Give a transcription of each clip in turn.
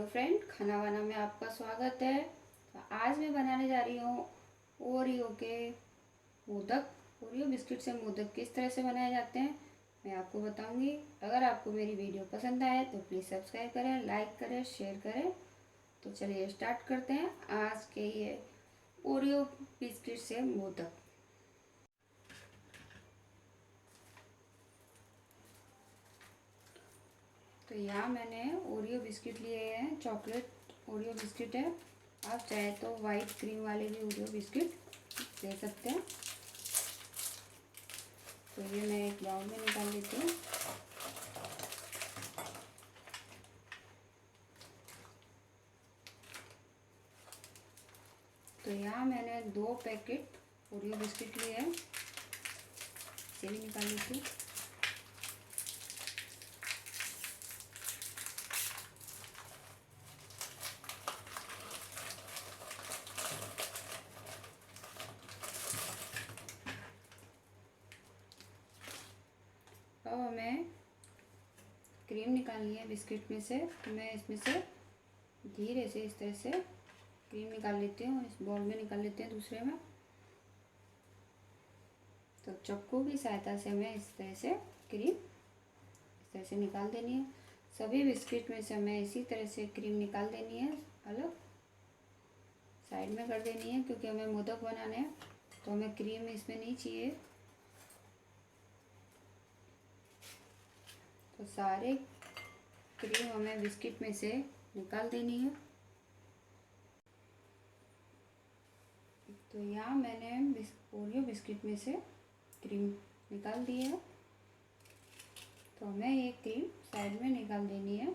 Hello friend, खाना वाना में आपका स्वागत है। तो आज मैं बनाने जा रही हूँ ओरियो के मोदक। ओरियो बिस्किट से मोदक किस तरह से बनाए जाते हैं मैं आपको बताऊंगी। अगर आपको मेरी वीडियो पसंद आए तो प्लीज़ सब्सक्राइब करें, लाइक करें, शेयर करें। तो चलिए स्टार्ट करते हैं आज के ये ओरियो बिस्किट से मोदक। तो यहाँ मैंने ओरियो बिस्किट लिए हैं, चॉकलेट ओरियो बिस्किट है। आप चाहे तो वाइट क्रीम वाले भी ओरियो बिस्किट ले सकते हैं। तो ये मैं एक बाउल में निकाल लेती हूँ। तो यहाँ मैंने 2 पैकेट ओरियो बिस्किट लिए हैं, इसे भी निकाल लेती हूँ। अब हमें क्रीम निकालनी है बिस्किट में से। तो मैं इसमें से धीरे से इस तरह से क्रीम निकाल लेती हूँ। इस बाउल में निकाल लेते हैं दूसरे में। तो चाकू की सहायता से हमें इस तरह से क्रीम इस तरह से निकाल देनी है। सभी बिस्किट में से हमें इसी तरह से क्रीम निकाल देनी है, अलग साइड में कर देनी है, क्योंकि हमें मोदक बनाने हैं तो हमें क्रीम इसमें नहीं चाहिए। तो सारे क्रीम हमें बिस्किट में से निकाल देनी है। तो यहाँ मैंने ओरियो बिस्किट में से क्रीम निकाल दी है। तो हमें ये क्रीम साइड में निकाल देनी है,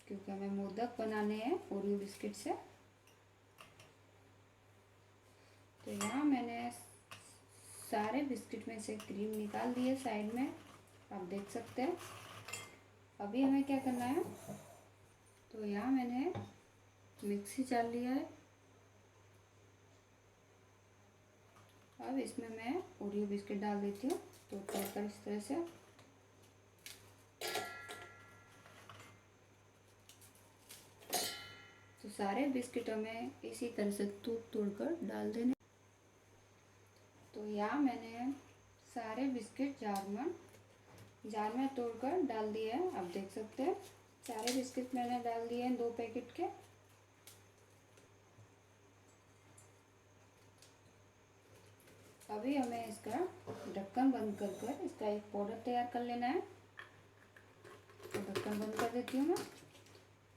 क्योंकि हमें मोदक बनाने हैं ओरियो बिस्किट से। तो यहाँ मैंने सारे बिस्किट में से क्रीम निकाल दी है साइड में, आप देख सकते हैं। अभी हमें क्या करना है, तो यहाँ मैंने मिक्सी जार लिया है। अब इसमें मैं ओरियो बिस्किट डाल देती हूँ, तो तोड़कर इस तरह से। तो सारे बिस्किट हमें इसी तरह से तोड़कर डाल देने। तो यहाँ मैंने सारे बिस्किट जार में तोड़कर डाल दिए हैं, आप देख सकते हैं। सारे बिस्किट मैंने डाल दिए हैं 2 पैकेट के। अभी हमें इसका ढक्कन बंद कर इसका एक पाउडर तैयार कर लेना है। तो ढक्कन बंद कर देती हूँ मैं।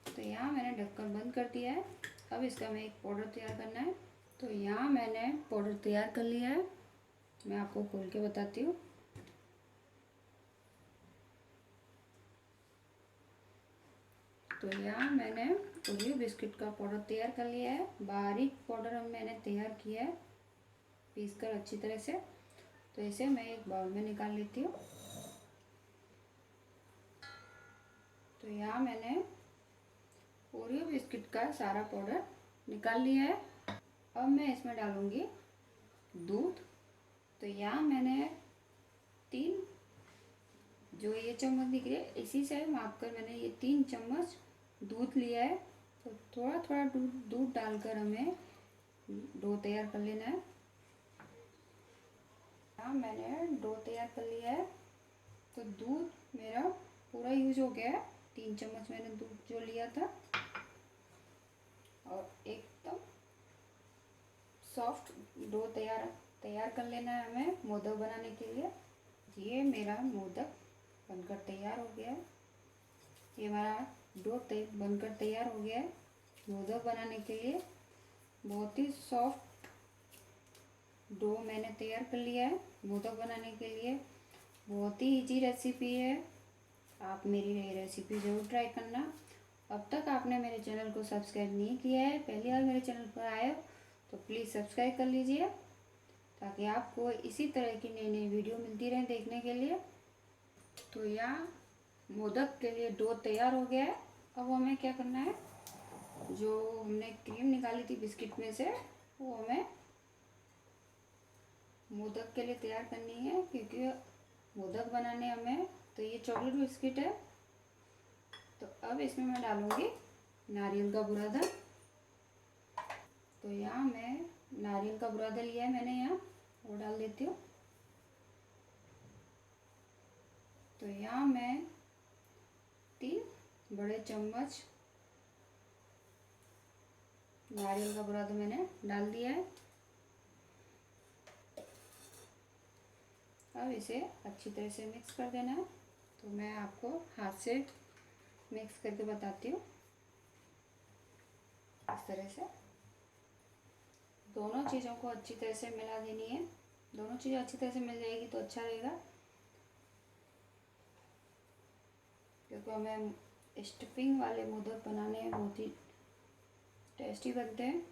तो यहाँ मैंने ढक्कन बंद कर दिया है। अब इसका हमें एक पाउडर तैयार करना है। तो यहाँ मैंने पाउडर तैयार कर लिया है, मैं आपको खोल के बताती हूँ। तो यहाँ मैंने ओरियो बिस्किट का पाउडर तैयार कर लिया है। बारीक पाउडर मैंने तैयार किया है, पीस कर अच्छी तरह से। तो इसे मैं एक बाउल में निकाल लेती हूँ। तो यहाँ मैंने ओरियो बिस्किट का सारा पाउडर निकाल लिया है। अब मैं इसमें डालूँगी दूध। तो यहाँ मैंने 3 जो ये चम्मच दिख रही है, इसी से माप कर मैंने ये 3 चम्मच दूध लिया है। तो थोड़ा थोड़ा दूध डालकर हमें डो तैयार कर लेना है। यहाँ मैंने डो तैयार कर लिया है। तो दूध मेरा पूरा यूज हो गया है। 3 चम्मच मैंने दूध जो लिया था, और एकदम सॉफ्ट डो तैयार कर लेना है हमें मोदक बनाने के लिए। ये मेरा मोदक बनकर तैयार हो गया है। ये हमारा डो बनकर तैयार हो गया है मोदक बनाने के लिए। बहुत ही सॉफ्ट डो मैंने तैयार कर लिया है मोदक बनाने के लिए। बहुत ही इजी रेसिपी है, आप मेरी ये रेसिपी ज़रूर ट्राई करना। अब तक आपने मेरे चैनल को सब्सक्राइब नहीं किया है, पहली बार मेरे चैनल पर आए हो तो प्लीज़ सब्सक्राइब कर लीजिए, ताकि आपको इसी तरह की नई नई वीडियो मिलती रहे देखने के लिए। तो यहाँ मोदक के लिए डो तैयार हो गया है। अब हमें क्या करना है, जो हमने क्रीम निकाली थी बिस्किट में से, वो हमें मोदक के लिए तैयार करनी है, क्योंकि मोदक बनाने हमें। तो ये चॉकलेट बिस्किट है। तो अब इसमें मैं डालूँगी नारियल का बुरादा। तो यहाँ मैं नारियल का बुरादा लिया है मैंने, यहाँ वो डाल देती हूँ। तो यहाँ मैं 3 बड़े चम्मच नारियल का बुरादा मैंने डाल दिया है। अब इसे अच्छी तरह से मिक्स कर देना है। तो मैं आपको हाथ से मिक्स करके बताती हूँ। इस तरह से दोनों चीज़ों को अच्छी तरह से मिला देनी है। दोनों चीज़ें अच्छी तरह से मिल जाएगी तो अच्छा रहेगा, क्योंकि हमें स्टफिंग वाले मोदक बनाने हैं, बहुत ही टेस्टी बनते हैं।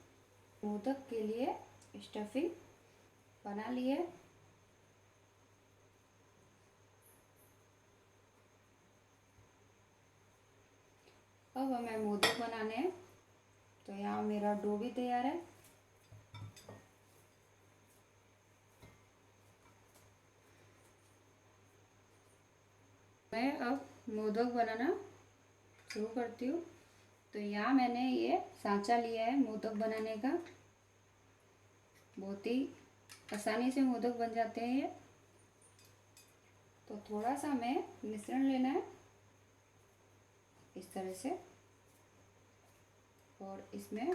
मोदक के लिए स्टफिंग बना लिए। अब हमें मोदक बनाने हैं। तो यहाँ मेरा डो भी तैयार है। मैं अब मोदक बनाना शुरू करती हूँ। तो यहाँ मैंने ये सांचा लिया है मोदक बनाने का। बहुत ही आसानी से मोदक बन जाते हैं ये। तो थोड़ा सा हमें मिश्रण लेना है इस तरह से, और इसमें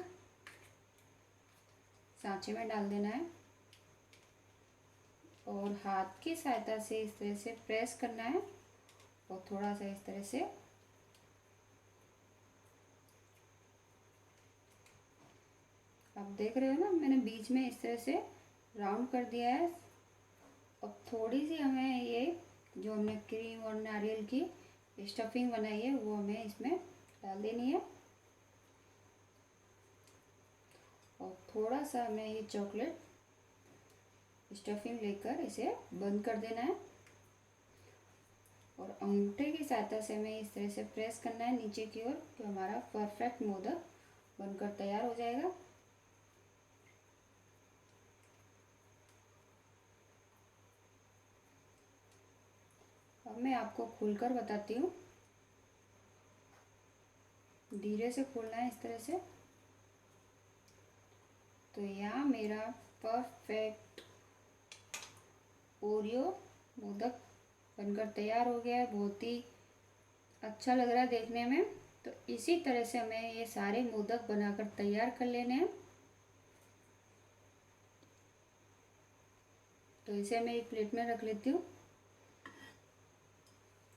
सांचे में डाल देना है और हाथ की सहायता से इस तरह से प्रेस करना है और थोड़ा सा इस तरह से आप देख रहे हो ना, मैंने बीच में इस तरह से राउंड कर दिया है। अब थोड़ी सी हमें ये जो हमने क्रीम और नारियल की स्टफिंग बनाई है वो हमें इसमें डाल देनी है, और थोड़ा सा हमें ये चॉकलेट स्टफिंग लेकर इसे बंद कर देना है और अंगूठे की सहायता से हमें इस तरह से प्रेस करना है नीचे की ओर, तो हमारा परफेक्ट मोदक बनकर तैयार हो जाएगा। अब मैं आपको खोलकर बताती हूँ। धीरे से खोलना है इस तरह से। तो यहाँ मेरा परफेक्ट ओरियो मोदक बनकर तैयार हो गया है। बहुत ही अच्छा लग रहा है देखने में। तो इसी तरह से हमें ये सारे मोदक बनाकर तैयार कर लेने हैं। तो इसे मैं एक प्लेट में रख लेती हूँ।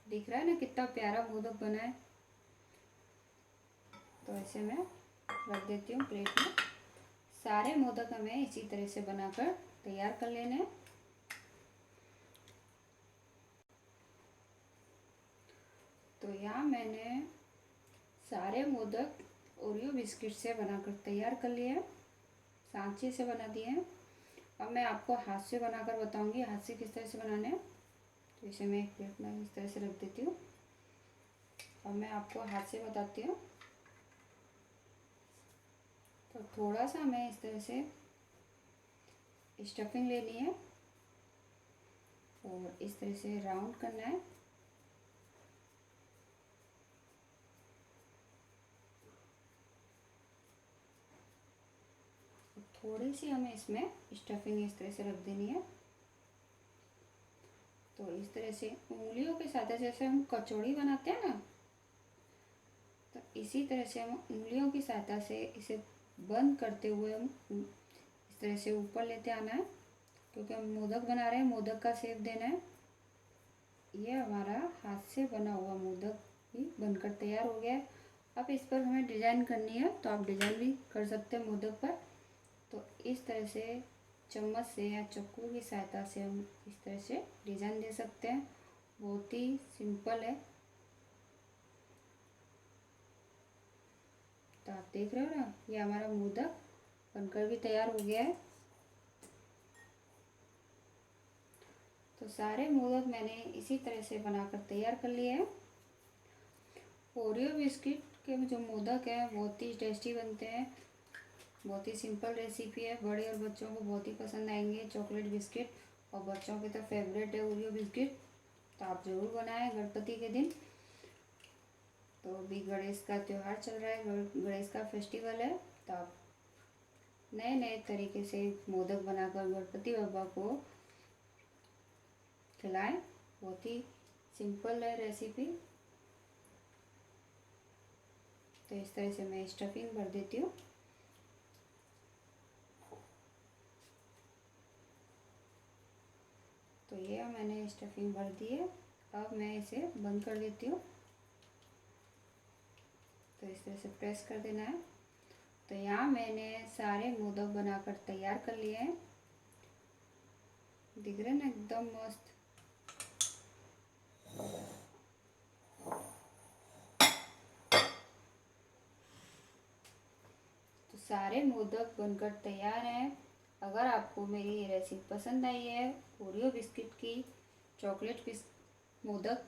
दिख रहा है ना कितना प्यारा मोदक बना है। तो इसे मैं रख देती हूँ प्लेट में। सारे मोदक हमें इसी तरह से बनाकर तैयार कर लेने हैं। तो यहाँ मैंने सारे मोदक ओरियो बिस्किट से बनाकर तैयार कर लिए हैं, सांचे से बना दिए हैं। अब मैं आपको हाथ से बनाकर बताऊंगी हाथ से किस तरह से बनाने हैं। तो इसे मैं एक प्लेट में इस तरह से रख देती हूँ। अब मैं आपको हाथ से बताती हूँ। तो थोड़ा सा हमें इस तरह से स्टफिंग लेनी है और इस तरह से राउंड करना है। थोड़ी सी हमें इसमें स्टफिंग इस तरह से रख देनी है। तो इस तरह से उंगलियों के साथ जैसे हम कचौड़ी बनाते हैं ना, तो इसी तरह से हम उंगलियों की सहायता से इसे बंद करते हुए हम इस तरह से ऊपर लेते आना है, क्योंकि हम मोदक बना रहे हैं, मोदक का शेप देना है। ये हमारा हाथ से बना हुआ मोदक भी बनकर तैयार हो गया है। अब इस पर हमें डिज़ाइन करनी है तो आप डिज़ाइन भी कर सकते हैं मोदक पर। तो इस तरह से चम्मच से या चाकू की सहायता से हम इस तरह से डिज़ाइन दे सकते हैं। बहुत ही सिंपल है। तो आप देख रहे हो ना, ये हमारा मोदक बनकर भी तैयार हो गया है। तो सारे मोदक मैंने इसी तरह से बनाकर तैयार कर लिए हैं। ओरियो बिस्किट के जो मोदक हैं बहुत ही टेस्टी बनते हैं। बहुत ही सिंपल रेसिपी है, बड़े और बच्चों को बहुत ही पसंद आएंगे चॉकलेट बिस्किट, और बच्चों के तो फेवरेट है ओरियो बिस्किट। तो आप ज़रूर बनाएं गणपति के दिन। तो अभी गणेश का त्यौहार चल रहा है, गणेश का फेस्टिवल है, तो आप नए नए तरीके से मोदक बनाकर गणपति बाबा को खिलाएं। बहुत ही सिंपल है रेसिपी। तो इस तरह से मैं स्टफिंग भर देती हूँ। तो ये मैंने स्टफिंग भर दी है। अब मैं इसे बंद कर देती हूँ। तो इस तरह से प्रेस कर देना है। तो यहाँ मैंने सारे मोदक बनाकर तैयार कर लिए हैं। दिख रहे ना एकदम मस्त। तो सारे मोदक बनकर तैयार हैं। अगर आपको मेरी ये रेसिपी पसंद आई है, ओरियो बिस्किट की चॉकलेट मोदक,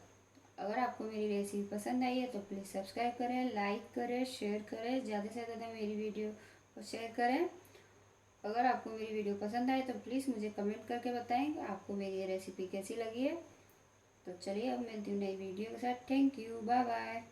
अगर आपको मेरी रेसिपी पसंद आई है तो प्लीज़ सब्सक्राइब करें, लाइक करें, शेयर करें, ज़्यादा से ज़्यादा मेरी वीडियो को शेयर करें। अगर आपको मेरी वीडियो पसंद आए तो प्लीज़ मुझे कमेंट करके बताएं कि आपको मेरी ये रेसिपी कैसी लगी है। तो चलिए अब मिलती हूँ नई वीडियो के साथ। Thank you, bye bye.